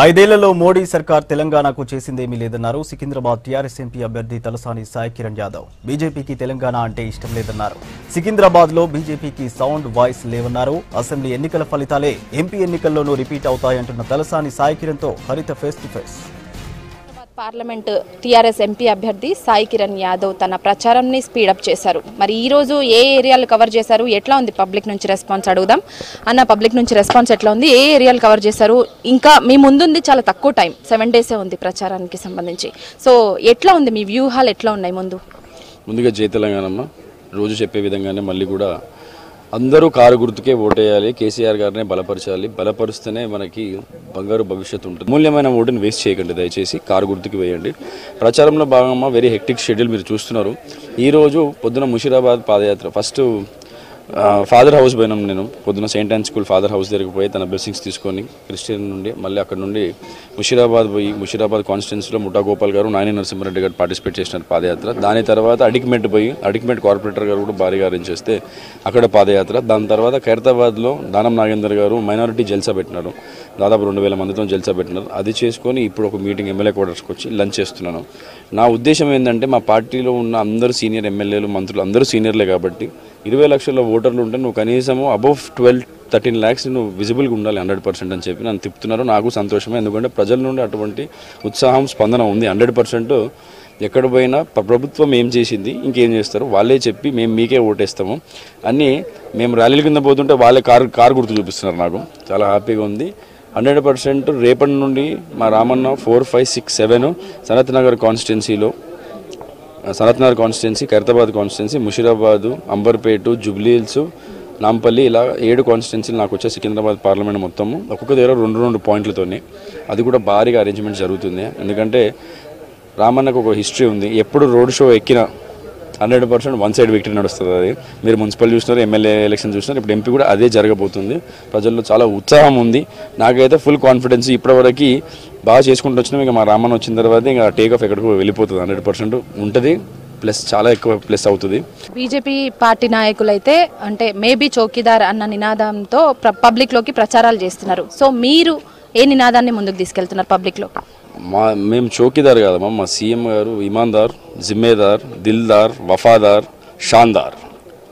ఐదేళ్లలో మోడీ సర్కార్ తెలంగాణకు చేసిందేమీ లేదన్నారు సికింద్రాబాద్ టీఆర్ఎస్ ఎంపీ అభ్యర్థి తలసాని సాయి కిరణ్ యాదవ్. బీజేపీకి తెలంగాణ అంటే ఇష్టం లేదన్నారు. సికింద్రాబాద్ లో బీజేపీకి సౌండ్ వాయిస్ లేవన్నారు. అసెంబ్లీ ఎన్నికల ఫలితాలే ఎంపీ ఎన్నికల్లోనూ రిపీట్ అవుతాయంటున్న తలసాని సాయి కిరణ్ తో హరిత face to face. Parliament TRS MP అభ్యర్థి సాయి కిరణ్ యాదవ్ తన ప్రచారాన్ని స్పీడప్ చేశారు. మరి ఈ రోజు ఏ ఏరియాలు కవర్ చేశారు, ఎట్లా ఉంది పబ్లిక్ నుంచి రెస్పాన్స్ అడుగుదాం. అన్న, పబ్లిక్ నుంచి రెస్పాన్స్ ఎట్లా ఉంది, ఏ ఏరియాలు కవర్ చేశారు? ఇంకా మీ ముందుంది చాలా తక్కువ టైం, 7 days ఉంది ప్రచారానికి సంబంధించి. సో ఎట్లా ఉంది, మీ వ్యూహాలు ఎట్లా ఉన్నాయి? ముందుగా జై తెలంగాణమ్మ, రోజు చెప్పే విధంగానే మళ్ళీ కూడా అందరూ కారు గుర్తుకే ఓటేయాలి, కేసీఆర్ గారినే బలపరచాలి, బలపరిస్తేనే మనకి బంగారు భవిష్యత్తు ఉంటుంది. మూల్యమైన ఓటుని వేస్ట్ చేయకండి, దయచేసి కారు గుర్తుకి వేయండి. ప్రచారంలో భాగంగా వెరీ హెక్టిక్ షెడ్యూల్ మీరు చూస్తున్నారు. ఈరోజు పొద్దున ముషీరాబాద్ పాదయాత్ర, ఫస్ట్ ఫాదర్ హౌస్ పోయినాం. నేను పొద్దున Saint on school father house దగ్గరికి పోయి తన బ్లెస్సింగ్స్ తీసుకొని క్రిస్టియన్ నుండి మళ్ళీ అక్కడ నుండి ముషీరాబాద్ పోయి, ముషీరాబాద్ కాన్స్టిట్యున్సీలో ముఠా గోపాల్ గారు, నాయని నరసింహారెడ్డి గారు పార్టిసిపేట్ చేసిన పాదయాత్ర. దాని తర్వాత అడిక్మెంట్ పోయి, అడిక్మెంట్ కార్పొరేటర్ గారు కూడా భారీగా అరేంజ్ చేస్తే అక్కడ పాదయాత్ర. దాని తర్వాత ఖైరతాబాద్లో దానం నాగేందర్ గారు మైనారిటీ జల్సా పెట్టినారు, దాదాపు 2000 మందితో జల్సా పెట్టినారు. అది చేసుకొని ఇప్పుడు ఒక మీటింగ్ ఎమ్మెల్యే క్వార్టర్స్కి వచ్చి లంచ్ చేస్తున్నాను. నా ఉద్దేశం ఏంటంటే, మా పార్టీలో ఉన్న అందరూ సీనియర్ ఎమ్మెల్యేలు, మంత్రులు అందరూ సీనియర్లే కాబట్టి 20 లక్షల ఓటర్లు ఉంటే నువ్వు కనీసము అబౌవ్ 12-13 lakhs నువ్వు విజిబుల్గా ఉండాలి 100% అని చెప్పి నన్ను తిప్పుతున్నారు. నాకు సంతోషమే, ఎందుకంటే ప్రజల నుండి అటువంటి ఉత్సాహం, స్పందన ఉంది. 100% ఎక్కడ పోయినా ప్రభుత్వం ఏం చేసింది, ఇంకేం చేస్తారు వాళ్ళే చెప్పి మేము మీకే ఓటేస్తాము అని మేము ర్యాలీల కింద పోతుంటే వాళ్ళే కారు గుర్తు చూపిస్తున్నారు. నాకు చాలా హ్యాపీగా ఉంది. 100% రేపటి నుండి మా రామన్న 4, 5, 6, 7 సనత్ నగర్ కాన్స్టిట్యున్సీలో, సనత్ నగర్ కాన్స్టిట్యున్సీ, ఖైరతాబాద్ కాన్స్టిట్యున్సీ, ముషీరాబాదు, అంబర్పేట, జుబ్లీహిల్స్, నాంపల్లి, ఇలా 7 కాన్స్టిట్యున్సీలు నాకు వచ్చే సికింద్రాబాద్ పార్లమెంట్ మొత్తము ఒక్కొక్క దగ్గర 2 పాయింట్లతోనే. అది కూడా భారీగా అరేంజ్మెంట్ జరుగుతుంది. ఎందుకంటే రామన్నకు ఒక హిస్టరీ ఉంది. ఎప్పుడు రోడ్ షో ఎక్కినా 100% వన్ సైడ్ విక్టరీ నడుస్తుంది. అది మీరు మున్సిపల్ చూసినారు, ఎమ్మెల్యే ఎలక్షన్ చూసినారు, ఇప్పుడు ఎంపీ కూడా అదే జరగబోతుంది. ప్రజల్లో చాలా ఉత్సాహం ఉంది. నాకైతే ఫుల్ కాన్ఫిడెన్స్. ఇప్పటివరకు బాగా చేసుకుంటూ వచ్చినాం. ఇక మా రామన్న వచ్చిన తర్వాత ఇంకా టేక్ ఆఫ్ ఎక్కడికి వెళ్ళిపోతుంది, 100% ఉంటుంది. ప్లస్ చాలా ఎక్కువ ప్లస్ అవుతుంది. బీజేపీ పార్టీ నాయకులైతే అంటే మేబీ చౌకీదార్ అన్న నినాదంతో పబ్లిక్లోకి ప్రచారాలు చేస్తున్నారు. సో మీరు ఏ నినాదాన్ని ముందుకు తీసుకెళ్తున్నారు పబ్లిక్లో? మేము చౌకీదార్ కాదమ్మా, మా సీఎం గారు ఇమాన్దార్, జిమ్మేదార్, దిల్దార్, వఫాదార్, షాన్దార్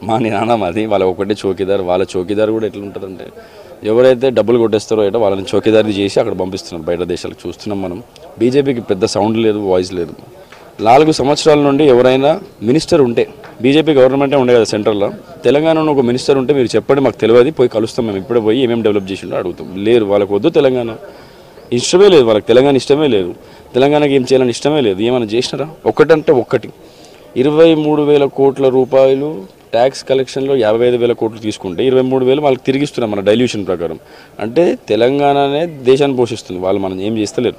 మా నినాదం అది. వాళ్ళ ఒకటే చౌకీదార్. వాళ్ళ చౌకీదార్ కూడా ఎట్లుంటుందంటే, ఎవరైతే డబ్బులు కొట్టేస్తారో ఏటో వాళ్ళని చౌకీదారి చేసి అక్కడ పంపిస్తున్నారు బయట దేశాలకు. చూస్తున్నాం మనం. బీజేపీకి పెద్ద సౌండ్ లేదు, వాయిస్ లేదు. 4 సంవత్సరాల నుండి ఎవరైనా మినిస్టర్ ఉంటే, బీజేపీ గవర్నమెంటే ఉండే కదా సెంట్రల్లో, తెలంగాణలో ఒక మినిస్టర్ ఉంటే మీరు చెప్పండి, మాకు తెలియదు, పోయి కలుస్తాం, మేము ఇప్పుడే పోయి ఏమేమి డెవలప్ చేసిండో అడుగుతాం. లేరు, వాళ్ళకు వద్దు తెలంగాణ, ఇష్టమే లేదు వాళ్ళకి, తెలంగాణ ఇష్టమే లేదు, తెలంగాణకి ఏం చేయాలని ఇష్టమే లేదు. ఏమైనా చేసినారా? ఒకటంటే ఒక్కటి, 23,000 కోట్ల రూపాయలు ట్యాక్స్ కలెక్షన్లో 55,000 కోట్లు తీసుకుంటే 23,000 వాళ్ళకి తిరిగిస్తున్నాం మన డైల్యూషన్ ప్రకారం. అంటే తెలంగాణనే దేశాన్ని పోషిస్తుంది. వాళ్ళు మనం ఏం చేస్తలేరు.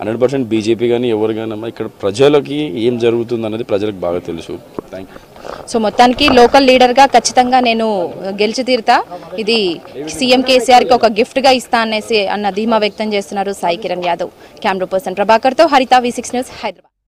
100% బీజేపీ కానీ ఎవరు కానీ ఇక్కడ ప్రజలకి ఏం జరుగుతుంది అనేది ప్రజలకు బాగా తెలుసు. Thank you. సో మొత్తానికి లోకల్ లీడర్గా ఖచ్చితంగా నేను గెలిచి తీరుతా, ఇది సీఎం కేసీఆర్కి ఒక గిఫ్ట్గా ఇస్తా అనేసి అన్న ధీమా వ్యక్తం చేస్తున్నారు సాయి కిరణ్ యాదవ్. కెమెరా పర్సన్ ప్రభాకర్తో హరిత, V6 న్యూస్, హైదరాబాద్.